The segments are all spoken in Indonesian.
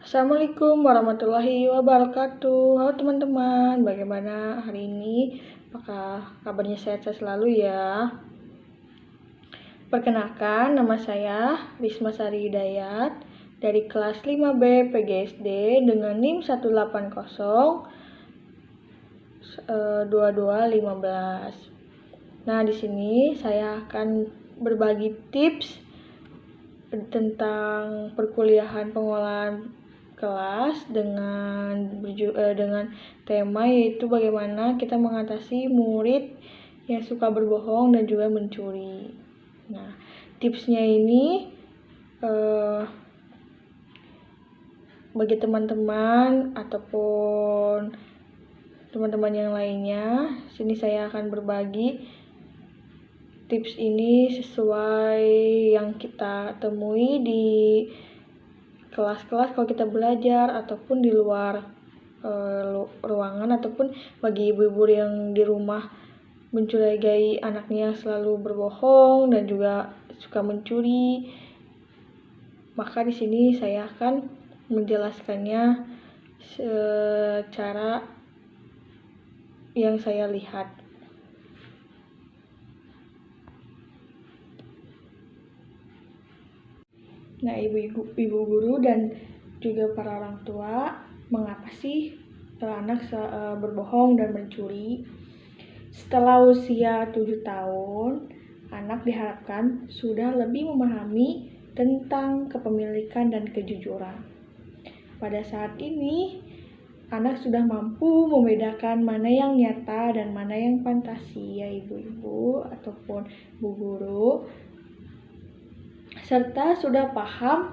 Assalamualaikum warahmatullahi wabarakatuh. Halo teman-teman, bagaimana hari ini? Apakah kabarnya sehat-sehat selalu ya? Perkenalkan, nama saya Risma Sari Hidayat dari kelas 5B PGSD dengan NIM 1802215. Nah, di sini saya akan berbagi tips tentang perkuliahan pengolahan kelas dengan tema yaitu bagaimana kita mengatasi murid yang suka berbohong dan juga mencuri. Nah, tipsnya ini bagi teman-teman ataupun teman-teman yang lainnya, sini saya akan berbagi tips ini sesuai yang kita temui di kelas-kelas kalau kita belajar ataupun di luar ruangan, ataupun bagi ibu-ibu yang di rumah mencurigai anaknya yang selalu berbohong dan juga suka mencuri. Maka di sini saya akan menjelaskannya secara yang saya lihat. Nah, ibu guru dan juga para orang tua, mengapa sih anak berbohong dan mencuri? Setelah usia 7 tahun, anak diharapkan sudah lebih memahami tentang kepemilikan dan kejujuran. Pada saat ini, anak sudah mampu membedakan mana yang nyata dan mana yang fantasi, ya ibu-ibu ataupun bu guru, serta sudah paham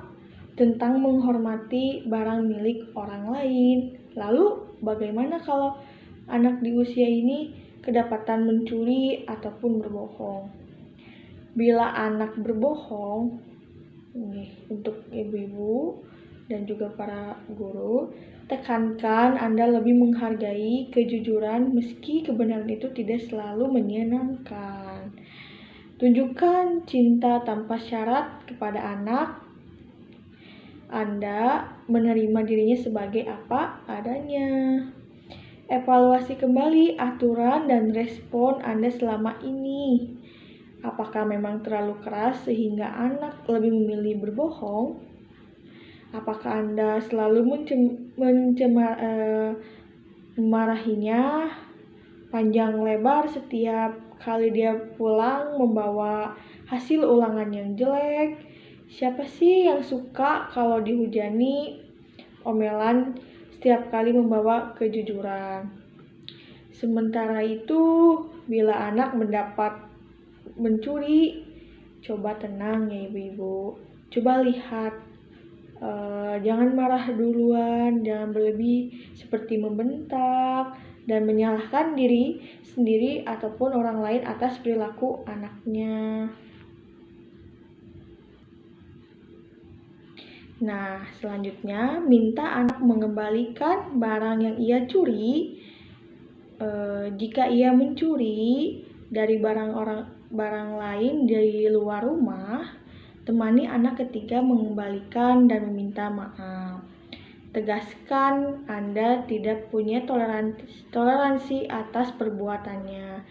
tentang menghormati barang milik orang lain. Lalu bagaimana kalau anak di usia ini kedapatan mencuri ataupun berbohong? Bila anak berbohong, untuk ibu-ibu dan juga para guru, tekankan Anda lebih menghargai kejujuran meski kebenaran itu tidak selalu menyenangkan. Tunjukkan cinta tanpa syarat kepada anak. Anda menerima dirinya sebagai apa adanya. Evaluasi kembali aturan dan respon Anda selama ini. Apakah memang terlalu keras sehingga anak lebih memilih berbohong? Apakah Anda selalu memarahinya panjang lebar setiap kali dia pulang membawa hasil ulangan yang jelek? Siapa sih yang suka kalau dihujani omelan setiap kali membawa kejujuran? Sementara itu, bila anak mendapat mencuri, coba tenang ya ibu-ibu. Coba lihat, jangan marah duluan, jangan berlebih seperti membentak dan menyalahkan diri sendiri ataupun orang lain atas perilaku anaknya. Nah, selanjutnya minta anak mengembalikan barang yang ia curi. Jika ia mencuri dari barang lain dari luar rumah, temani anak ketika mengembalikan dan meminta maaf. Tegaskan Anda tidak punya toleransi atas perbuatannya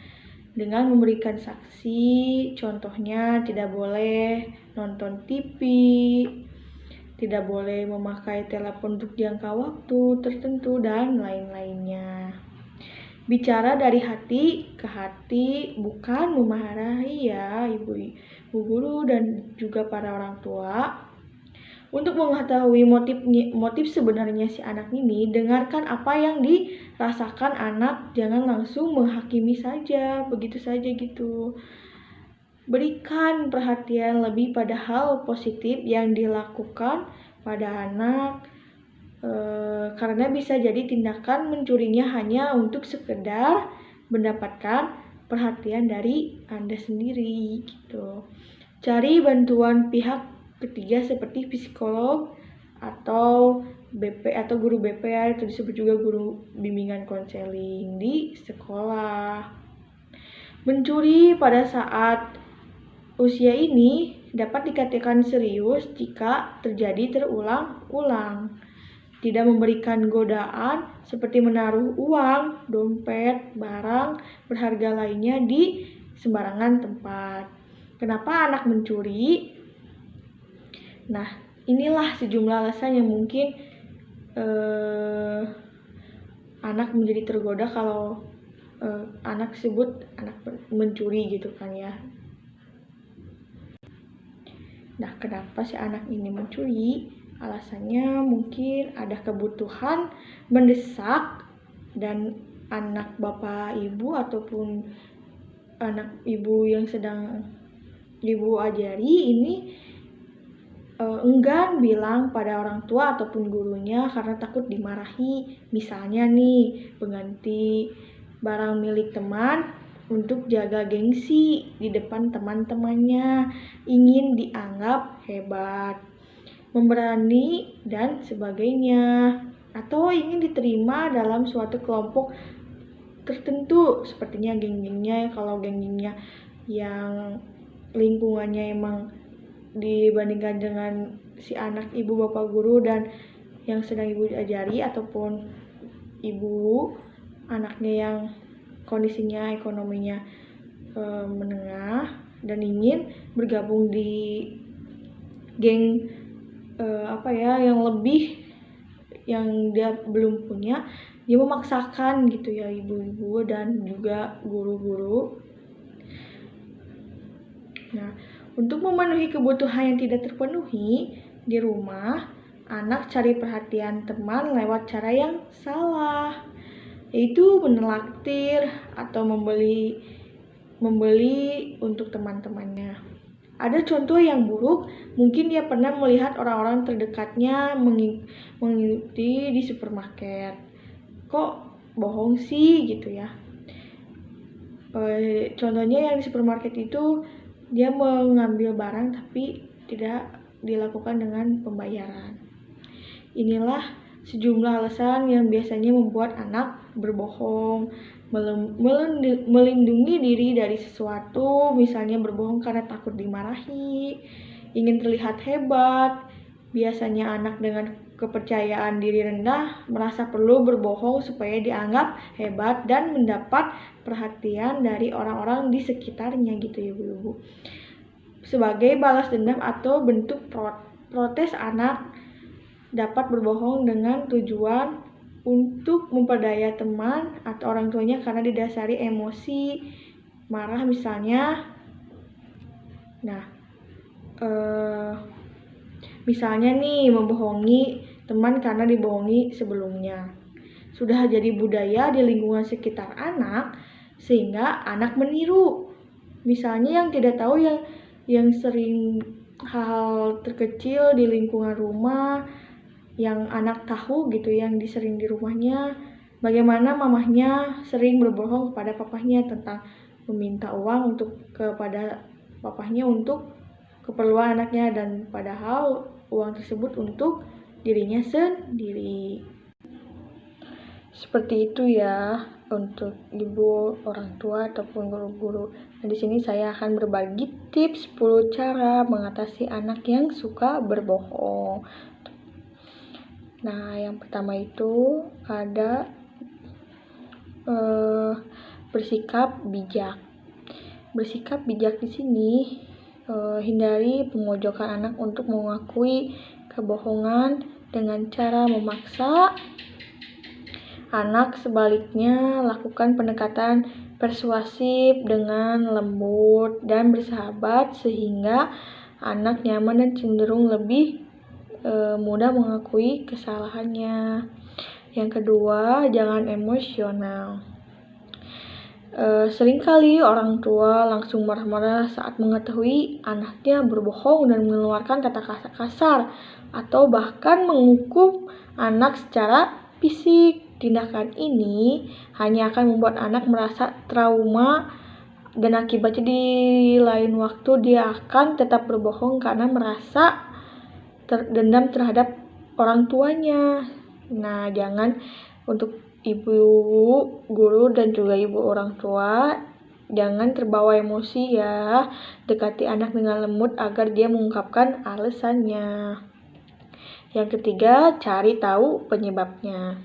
dengan memberikan saksi, contohnya tidak boleh nonton TV, tidak boleh memakai telepon untuk jangka waktu tertentu, dan lain-lainnya. Bicara dari hati ke hati, bukan memarahi ya ibu guru dan juga para orang tua. Untuk mengetahui motif sebenarnya si anak ini, dengarkan apa yang dirasakan anak, jangan langsung menghakimi saja, begitu saja gitu. Berikan perhatian lebih pada hal positif yang dilakukan pada anak, karena bisa jadi tindakan mencurinya hanya untuk sekedar mendapatkan perhatian dari Anda sendiri gitu. Cari bantuan pihak ketiga seperti psikolog atau BP atau guru BP, atau disebut juga guru bimbingan konseling di sekolah. Mencuri pada saat usia ini dapat dikatakan serius jika terjadi terulang-ulang. tidak memberikan godaan seperti menaruh uang, dompet, barang berharga lainnya di sembarangan tempat. Kenapa anak mencuri? Nah, inilah sejumlah alasan yang mungkin anak menjadi tergoda kalau anak tersebut anak mencuri gitu kan ya. Nah, kenapa si anak ini mencuri? Alasannya mungkin ada kebutuhan mendesak dan anak bapak ibu ataupun anak ibu yang sedang ibu ajari ini enggan bilang pada orang tua ataupun gurunya karena takut dimarahi. Misalnya nih, pengganti barang milik teman untuk jaga gengsi di depan teman-temannya, ingin dianggap hebat, memberani, dan sebagainya, atau ingin diterima dalam suatu kelompok tertentu, sepertinya geng-gengnya. Kalau geng-gengnya yang lingkungannya emang dibandingkan dengan si anak ibu bapak guru dan yang sedang ibu ajari, ataupun ibu anaknya yang kondisinya ekonominya menengah dan ingin bergabung di geng yang lebih yang dia belum punya, dia memaksakan gitu ya ibu-ibu dan juga guru-guru. Nah, untuk memenuhi kebutuhan yang tidak terpenuhi di rumah, anak cari perhatian teman lewat cara yang salah, yaitu menelaktir atau membeli untuk teman-temannya. Ada contoh yang buruk, mungkin dia pernah melihat orang-orang terdekatnya mengikuti di supermarket. Kok bohong sih gitu ya. Contohnya yang di supermarket itu dia mengambil barang tapi tidak dilakukan dengan pembayaran. Inilah sejumlah alasan yang biasanya membuat anak berbohong, melindungi diri dari sesuatu, misalnya berbohong karena takut dimarahi, ingin terlihat hebat. Biasanya anak dengan kepercayaan diri rendah merasa perlu berbohong supaya dianggap hebat dan mendapat perhatian dari orang-orang di sekitarnya gitu ya Bu. Sebagai balas dendam atau bentuk protes, anak dapat berbohong dengan tujuan untuk memperdaya teman atau orang tuanya karena didasari emosi marah misalnya. Nah, misalnya nih membohongi teman karena dibohongi sebelumnya. Sudah jadi budaya di lingkungan sekitar anak sehingga anak meniru. Misalnya yang tidak tahu yang sering hal terkecil di lingkungan rumah yang anak tahu gitu, yang disering di rumahnya, bagaimana mamahnya sering berbohong kepada papahnya tentang meminta uang kepada papahnya untuk keperluan anaknya, dan padahal uang tersebut untuk dirinya sendiri. Seperti itu ya untuk ibu, orang tua ataupun guru-guru. Nah, di sini saya akan berbagi tips 10 cara mengatasi anak yang suka berbohong. Nah, yang pertama itu ada bersikap bijak. Bersikap bijak di sini hindari pemojokan anak untuk mengakui kebohongan dengan cara memaksa. Anak sebaliknya lakukan pendekatan persuasif dengan lembut dan bersahabat sehingga anak nyaman dan cenderung lebih mudah mengakui kesalahannya. Yang kedua, jangan emosional. Seringkali orang tua langsung marah-marah saat mengetahui anaknya berbohong dan mengeluarkan kata kasar atau bahkan menghukum anak secara fisik. Tindakan ini hanya akan membuat anak merasa trauma dan akibatnya di lain waktu dia akan tetap berbohong karena merasa terdendam terhadap orang tuanya. Nah, jangan untuk ibu guru dan juga ibu orang tua, jangan terbawa emosi ya. Dekati anak dengan lembut agar dia mengungkapkan alasannya. Yang ketiga, cari tahu penyebabnya.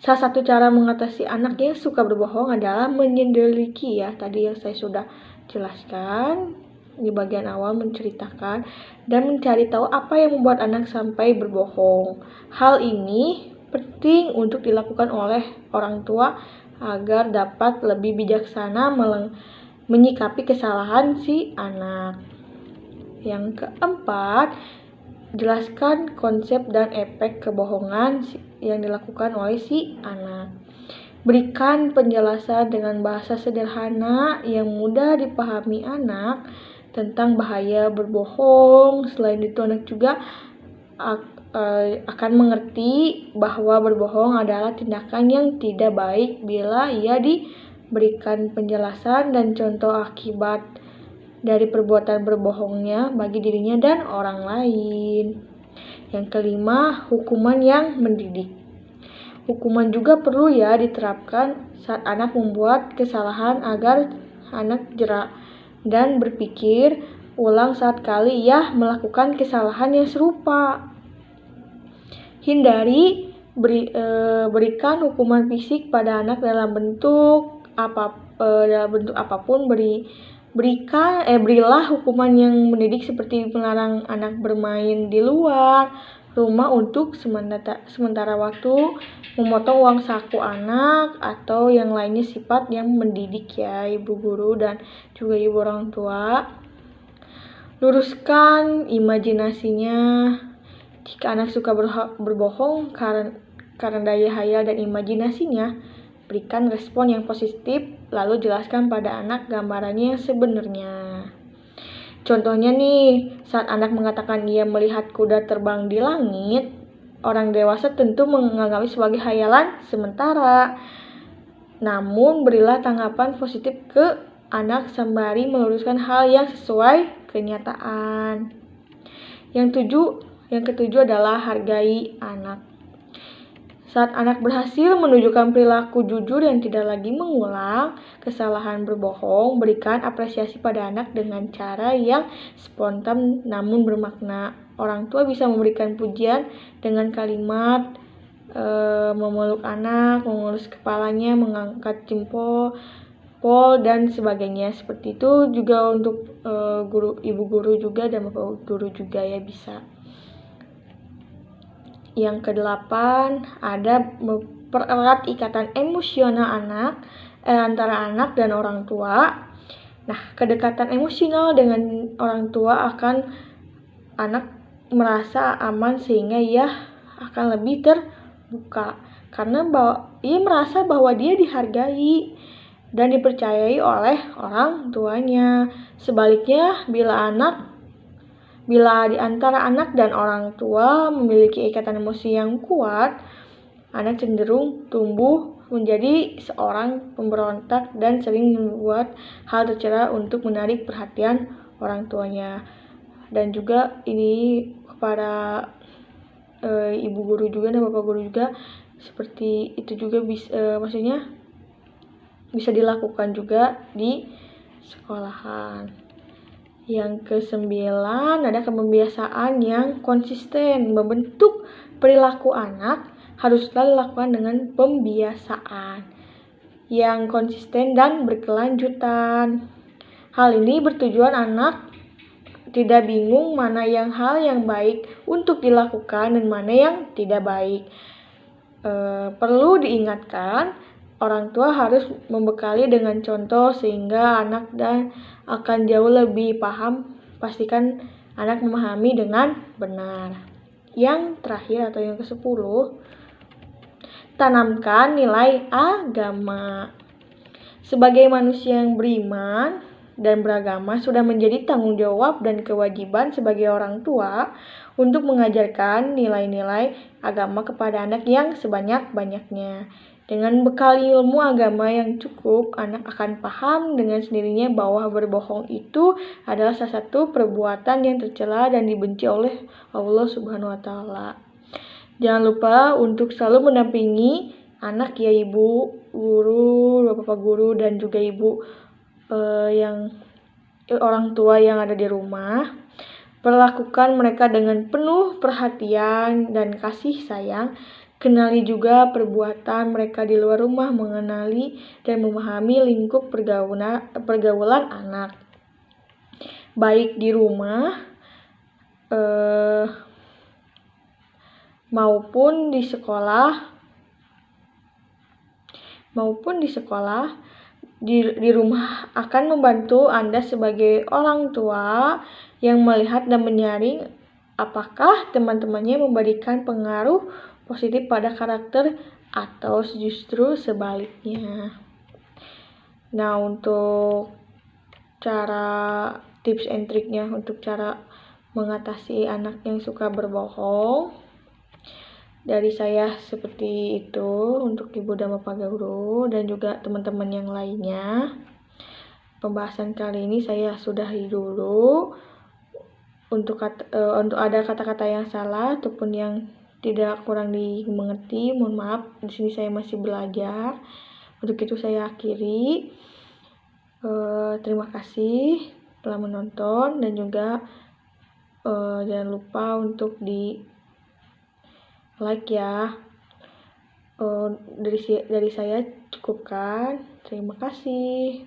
Salah satu cara mengatasi anak yang suka berbohong adalah menyelidiki ya. Tadi yang saya sudah jelaskan di bagian awal menceritakan dan mencari tahu apa yang membuat anak sampai berbohong. Hal ini penting untuk dilakukan oleh orang tua agar dapat lebih bijaksana menyikapi kesalahan si anak. Yang keempat, jelaskan konsep dan efek kebohongan yang dilakukan oleh si anak. Berikan penjelasan dengan bahasa sederhana yang mudah dipahami anak tentang bahaya berbohong. Selain itu, anak juga akan mengerti bahwa berbohong adalah tindakan yang tidak baik bila ia diberikan penjelasan dan contoh akibat dari perbuatan berbohongnya bagi dirinya dan orang lain. Yang kelima, hukuman yang mendidik. Hukuman juga perlu ya diterapkan saat anak membuat kesalahan agar anak jerak dan berpikir ulang saat kali ia melakukan kesalahan yang serupa. Hindari berikan hukuman fisik pada anak dalam bentuk apapun. Berilah hukuman yang mendidik seperti melarang anak bermain di luar rumah untuk sementara waktu, memotong uang saku anak, atau yang lainnya sifat yang mendidik ya ibu guru dan juga ibu orang tua. Luruskan imajinasinya. Jika anak suka berbohong karena daya hayal dan imajinasinya, berikan respon yang positif, lalu jelaskan pada anak gambarannya yang sebenarnya. Contohnya nih, saat anak mengatakan ia melihat kuda terbang di langit, orang dewasa tentu menganggapnya sebagai hayalan sementara. Namun, berilah tanggapan positif ke anak sembari meluruskan hal yang sesuai kenyataan. Yang ketujuh adalah hargai anak. Saat anak berhasil menunjukkan perilaku jujur yang tidak lagi mengulang kesalahan berbohong, berikan apresiasi pada anak dengan cara yang spontan namun bermakna. Orang tua bisa memberikan pujian dengan kalimat memeluk anak, mengelus kepalanya, mengangkat jempol, dan sebagainya. Seperti itu juga untuk ibu guru juga dan bapak guru juga ya bisa. Yang kedelapan, ada mempererat ikatan emosional antara anak dan orang tua. Nah, kedekatan emosional dengan orang tua akan anak merasa aman sehingga ia akan lebih terbuka karena ia merasa bahwa dia dihargai dan dipercayai oleh orang tuanya. Sebaliknya, bila di antara anak dan orang tua memiliki ikatan emosi yang kuat, anak cenderung tumbuh menjadi seorang pemberontak dan sering membuat hal tercela untuk menarik perhatian orang tuanya. Dan juga ini kepada ibu guru juga dan bapak guru juga seperti itu juga maksudnya bisa dilakukan juga di sekolahan. Yang kesembilan, ada kebiasaan yang konsisten. Membentuk perilaku anak haruslah dilakukan dengan pembiasaan yang konsisten dan berkelanjutan. Hal ini bertujuan anak tidak bingung mana hal yang baik untuk dilakukan dan mana yang tidak baik. Perlu diingatkan, orang tua harus membekali dengan contoh sehingga anak akan jauh lebih paham. Pastikan anak memahami dengan benar. Yang terakhir atau yang ke-10, tanamkan nilai agama. Sebagai manusia yang beriman dan beragama, sudah menjadi tanggung jawab dan kewajiban sebagai orang tua untuk mengajarkan nilai-nilai agama kepada anak yang sebanyak-banyaknya. Dengan bekal ilmu agama yang cukup, anak akan paham dengan sendirinya bahwa berbohong itu adalah salah satu perbuatan yang tercela dan dibenci oleh Allah Subhanahu wa Ta'ala. Jangan lupa untuk selalu mendampingi anak ya ibu guru, bapak guru dan juga ibu orang tua yang ada di rumah Perlakukan mereka dengan penuh perhatian dan kasih sayang. Kenali juga perbuatan mereka di luar rumah, mengenali dan memahami lingkup pergaulan anak. Baik di rumah maupun di sekolah. Di rumah akan membantu Anda sebagai orang tua yang melihat dan menyaring apakah teman-temannya memberikan pengaruh positif pada karakter atau justru sebaliknya. Nah, untuk cara tips and triknya untuk cara mengatasi anak yang suka berbohong, dari saya seperti itu untuk Ibu dan Bapak Guru dan juga teman-teman yang lainnya. Pembahasan kali ini saya sudahi dulu. Untuk ada kata-kata yang salah ataupun yang tidak kurang dimengerti, mohon maaf. Di sini saya masih belajar. Untuk itu saya akhiri. Terima kasih telah menonton dan juga jangan lupa untuk di like ya. Dari saya cukupkan. Terima kasih.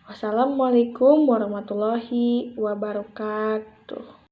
Wassalamualaikum warahmatullahi wabarakatuh.